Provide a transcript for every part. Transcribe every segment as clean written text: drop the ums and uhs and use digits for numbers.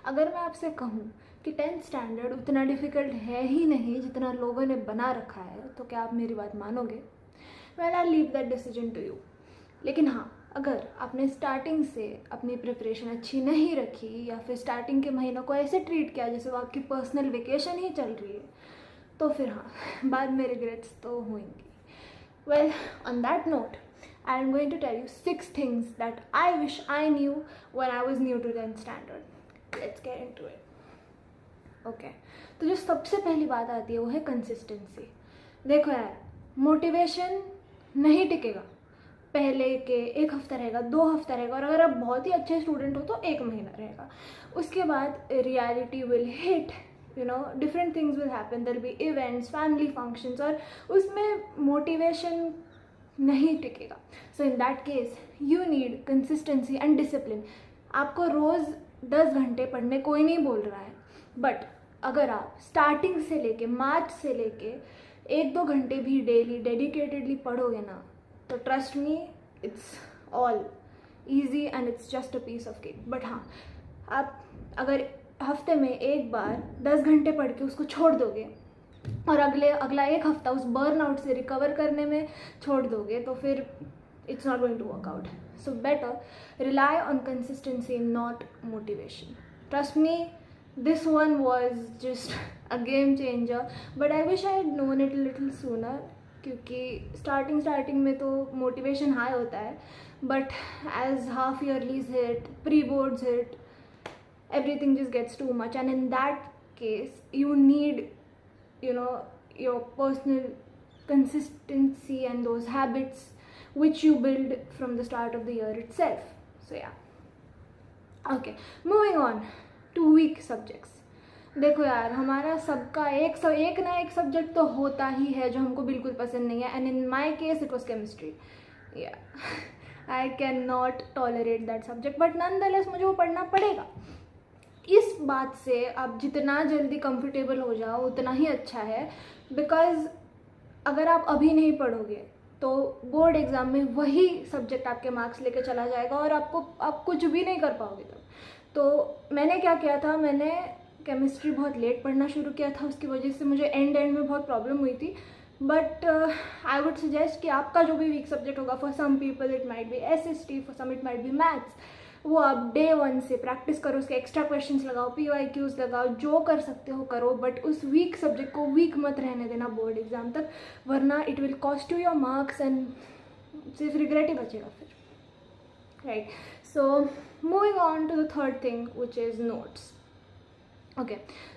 अगर मैं आपसे कहूँ कि 10th स्टैंडर्ड उतना डिफ़िकल्ट है ही नहीं जितना लोगों ने बना रखा है, तो क्या आप मेरी बात मानोगे? Well I leave that decision to you. लेकिन हाँ, अगर आपने स्टार्टिंग से अपनी प्रिपरेशन अच्छी नहीं रखी या फिर स्टार्टिंग के महीनों को ऐसे ट्रीट किया जैसे वो आपकी पर्सनल वेकेशन ही चल रही है, तो फिर हाँ, बाद में रिग्रेट्स तो होंगी। Well, on that note, I am going to tell you 6 things that I wish I knew when I was new to 10th standard. Let's get into it. Okay. तो जो सबसे पहली बात आती है वो है कंसिस्टेंसी। देखो यार, मोटिवेशन नहीं टिकेगा, पहले के 1 हफ्ता रहेगा, 2 हफ्ता रहेगा, और अगर आप बहुत ही अच्छे स्टूडेंट हो तो 1 महीना रहेगा। उसके बाद reality will hit, different things will happen, there will be events, family functions, और उसमें मोटिवेशन नहीं टिकेगा। So in that case you need consistency and discipline. आपको रोज़ 10 घंटे पढ़ने कोई नहीं बोल रहा है, बट अगर आप स्टार्टिंग से लेके मार्च से लेके 1-2 घंटे भी डेली डेडिकेटेडली पढ़ोगे ना, तो trust me, it's all easy and it's just a piece of cake. But हाँ, आप अगर हफ्ते में एक बार 10 घंटे पढ़ के उसको छोड़ दोगे और अगला 1 हफ्ता उस बर्नआउट से रिकवर करने में छोड़ दोगे, तो फिर it's not going to work out. So better rely on consistency, not motivation. Trust me, this one was just a game changer, but I wish I had known it little sooner, क्योंकि starting में तो motivation high होता है, but as half yearlies hit, pre boards hit, everything just gets too much, and in that case you need your personal consistency and those habits which you build from the start of the year itself. So yeah, okay, moving on to weak subjects. देखो यार, हमारा सबका एक ना एक subject तो होता ही है जो हमको बिल्कुल पसंद नहीं है, and in my case it was chemistry. Yeah I can not tolerate that subject, but nonetheless मुझे वो पढ़ना पड़ेगा। इस बात से आप जितना जल्दी कंफर्टेबल हो जाओ उतना ही अच्छा है, बिकॉज अगर आप अभी नहीं पढ़ोगे तो बोर्ड एग्ज़ाम में वही सब्जेक्ट आपके मार्क्स लेके चला जाएगा और आप कुछ भी नहीं कर पाओगे तब। तो मैंने क्या किया था, मैंने केमिस्ट्री बहुत लेट पढ़ना शुरू किया था, उसकी वजह से मुझे एंड में बहुत प्रॉब्लम हुई थी। बट आई वुड सजेस्ट कि आपका जो भी वीक सब्जेक्ट होगा, for some people it might be SST, for some it might be maths, वो आप डे 1 से प्रैक्टिस करो, उसके एक्स्ट्रा क्वेश्चंस लगाओ, PYQs लगाओ, जो कर सकते हो करो, बट उस वीक सब्जेक्ट को वीक मत रहने देना बोर्ड एग्जाम तक, वरना it will cost you your marks and सिर्फ रिग्रेट ही बचेगा फिर, right. So moving on to the third thing which is notes. Okay,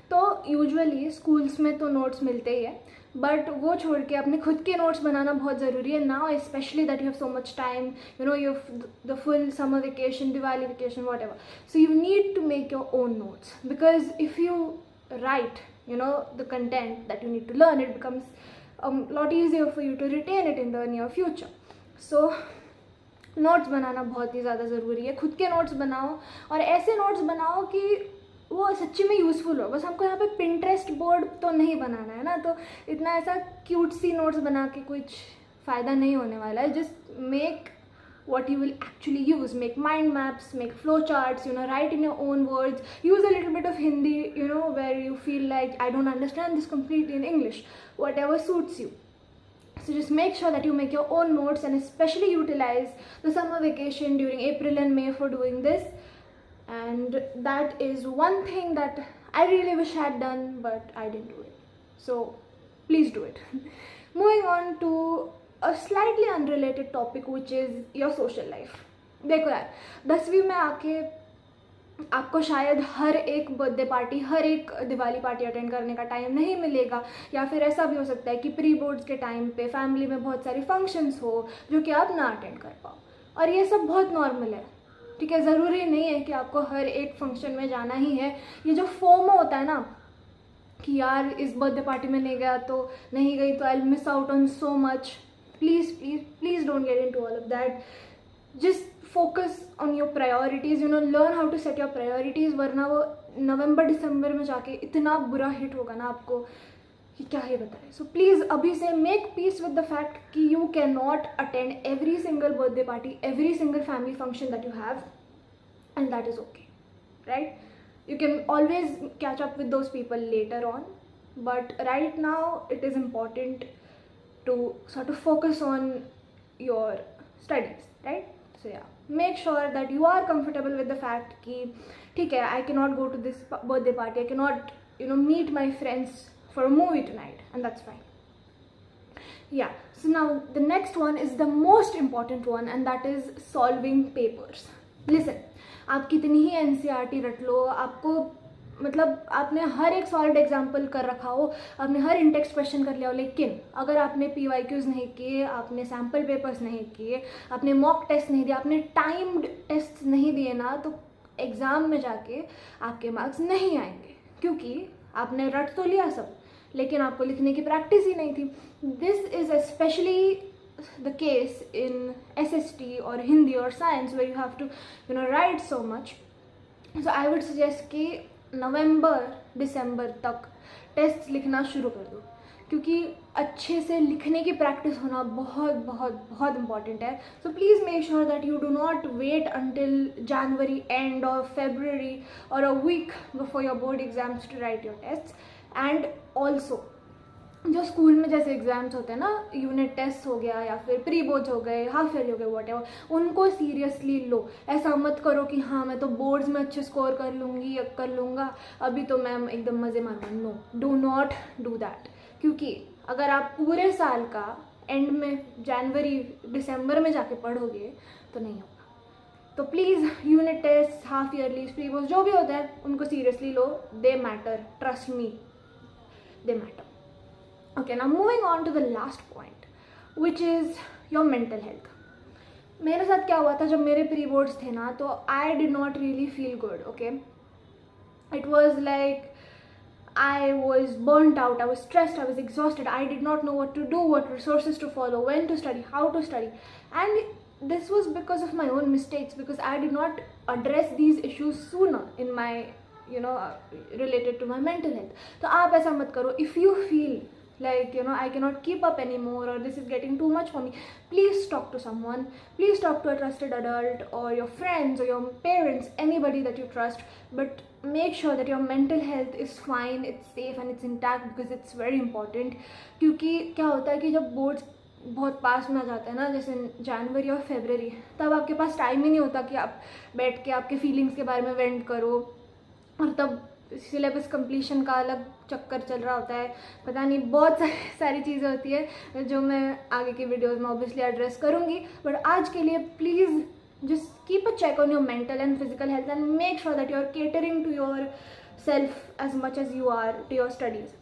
तो यूजुअली स्कूल्स में तो नोट्स मिलते ही है, बट वो छोड़ के अपने खुद के नोट्स बनाना बहुत ज़रूरी है now, specially that you have so much time, you have the full summer vacation, Diwali vacation, whatever. So you need to make your own notes, because if you write the content that you need to learn, it becomes a lot easier for you to retain it in the near future. So notes बनाना बहुत ही ज़्यादा ज़रूरी है। खुद के notes बनाओ, और ऐसे नोट्स बनाओ कि वो सच्ची में यूज़फुल हो। बस हमको यहाँ पे पिंटरेस्ट बोर्ड तो नहीं बनाना है ना, तो इतना ऐसा क्यूट सी नोट्स बना के कुछ फ़ायदा नहीं होने वाला है। Just make what you will actually use, make mind maps, make flow charts, write in your own words, use a little bit of Hindi, where you feel like I don't understand this completely in English, whatever suits you. So just make sure that you make your own notes, and especially utilize the summer vacation during April and May for doing this. And that is one thing that I really wish I had done, but I didn't do it. So please do it. Moving on to a slightly unrelated topic, which is your social life. देखो यार, 10वीं में आके आपको शायद हर एक birthday party, हर एक Diwali party attend करने का टाइम नहीं मिलेगा, या फिर ऐसा भी हो सकता है कि प्री बोर्ड्स के टाइम पे फैमिली में बहुत सारे फंक्शंस हो जो कि आप ना अटेंड कर पाओ, और ये सब बहुत नॉर्मल है, ठीक है। ज़रूरी नहीं है कि आपको हर एक फंक्शन में जाना ही है। ये जो फोमो होता है ना कि यार इस बर्थडे पार्टी में नहीं गया तो नहीं गई तो I will miss out on so much, please don't get into all of that. Just focus on your priorities, learn how to set your priorities, वरना वो नवंबर दिसंबर में जाके इतना बुरा हिट होगा ना आपको कि क्या ही बताए। सो प्लीज़ अभी से make peace with the fact कि you can not attend every single birthday party, every single family function that you have, and that is okay, right. You can always catch up with those people later on, but right now it is important to sort of focus on your studies, right? So yeah, make sure that you are comfortable with the fact कि ठीक है, I cannot go to this birthday party, I cannot meet my friends for a movie tonight, and that's fine. Yeah, so now the next one is the most important one, and that is solving papers. Listen, आप कितनी ही NCERT रट लो, आपको मतलब आपने हर एक solve example कर रखा हो, आपने हर इंटेक्स्ट क्वेश्चन कर लिया हो, लेकिन अगर आपने PYQs नहीं किए, आपने सैम्पल पेपर्स नहीं किए, आपने मॉक टेस्ट नहीं दिया, आपने टाइम्ड टेस्ट नहीं दिए ना, तो एग्ज़ाम में जाके आपके मार्क्स नहीं आएंगे, क्योंकि आपने रट तो लिया सब, लेकिन आपको लिखने की प्रैक्टिस ही नहीं थी. This is specially the case in SST or Hindi or science where you have to write so much. So I would suggest कि नवंबर दिसंबर तक टेस्ट लिखना शुरू कर दो, क्योंकि अच्छे से लिखने की प्रैक्टिस होना बहुत बहुत बहुत इंपॉर्टेंट है. So please make sure that you do not wait until January end और February और a week before your board exams to write your test. And also जो स्कूल में जैसे एग्ज़ाम्स होते हैं ना, यूनिट टेस्ट हो गया या फिर प्री बोर्ड्स हो गए, हाफ ईयरली हो गए, वॉट एवर, उनको सीरियसली लो. ऐसा मत करो कि हाँ मैं तो बोर्ड्स में अच्छे स्कोर कर लूँगी या कर लूँगा, अभी तो मैम एकदम मज़े मारना. No, do not do that. क्योंकि अगर आप पूरे साल का एंड में जनवरी दिसंबर में जाके पढ़ोगे तो नहीं होगा. तो please unit test, half yearly, pre boards जो भी होता है उनको सीरियसली लो. They matter, trust me, they matter. Okay, now moving on to the last point, which is your mental health. मेरे साथ क्या हुआ था जब मेरे प्री बोर्ड्स थे ना, तो I did not really feel good. Okay, it was like I was burnt out, I was stressed, I was exhausted, I did not know what to do, what resources to follow, when to study, how to study. And this was because of my own mistakes, because I did not address these issues sooner in my related to my mental health. तो आप ऐसा मत करो. If you feel like I cannot keep up anymore or this is getting too much for me, please talk to someone. Please talk to a trusted adult or your friends or your parents, anybody that you trust, but make sure that your mental health is fine, it's safe and it's intact, because it's very important. क्योंकि क्या होता है कि जब boards बहुत पास में आ जाते हैं ना, जैसे जनवरी और फरवरी, तब आपके पास टाइम ही नहीं होता कि आप बैठ के आपके फीलिंग्स के बारे में वेंट करो, और तब सिलेबस कंप्लीशन का अलग चक्कर चल रहा होता है, पता नहीं बहुत सारी चीज़ें होती है जो मैं आगे की वीडियोस में ऑब्वियसली एड्रेस करूँगी. बट आज के लिए please just keep a check on your mental and physical health and make sure that you are catering to yourself as much as you are to your studies.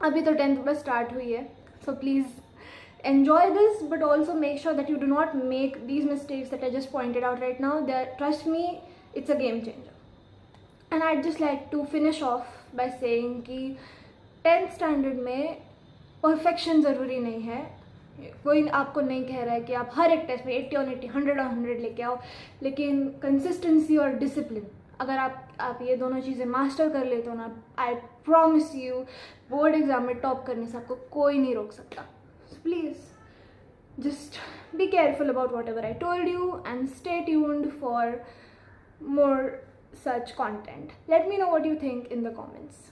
अभी तो 10th बस start हुई है, so please enjoy this, but also make sure that you do not make these mistakes that I just pointed out right now. Trust me, it's a game changer. And I'd just like to finish off by saying कि 10th standard में perfection ज़रूरी नहीं है. कोई आपको नहीं कह रहा है कि आप हर एक टेस्ट में 80 on 80, 100 on 100 लेके आओ, लेकिन कंसिस्टेंसी और डिसिप्लिन, अगर आप ये दोनों चीज़ें मास्टर कर लेते हो ना, I promise you board exam में टॉप करने से आपको कोई नहीं रोक सकता. So please just be careful about whatever I told you and stay tuned for more such content. Let me know what you think in the comments.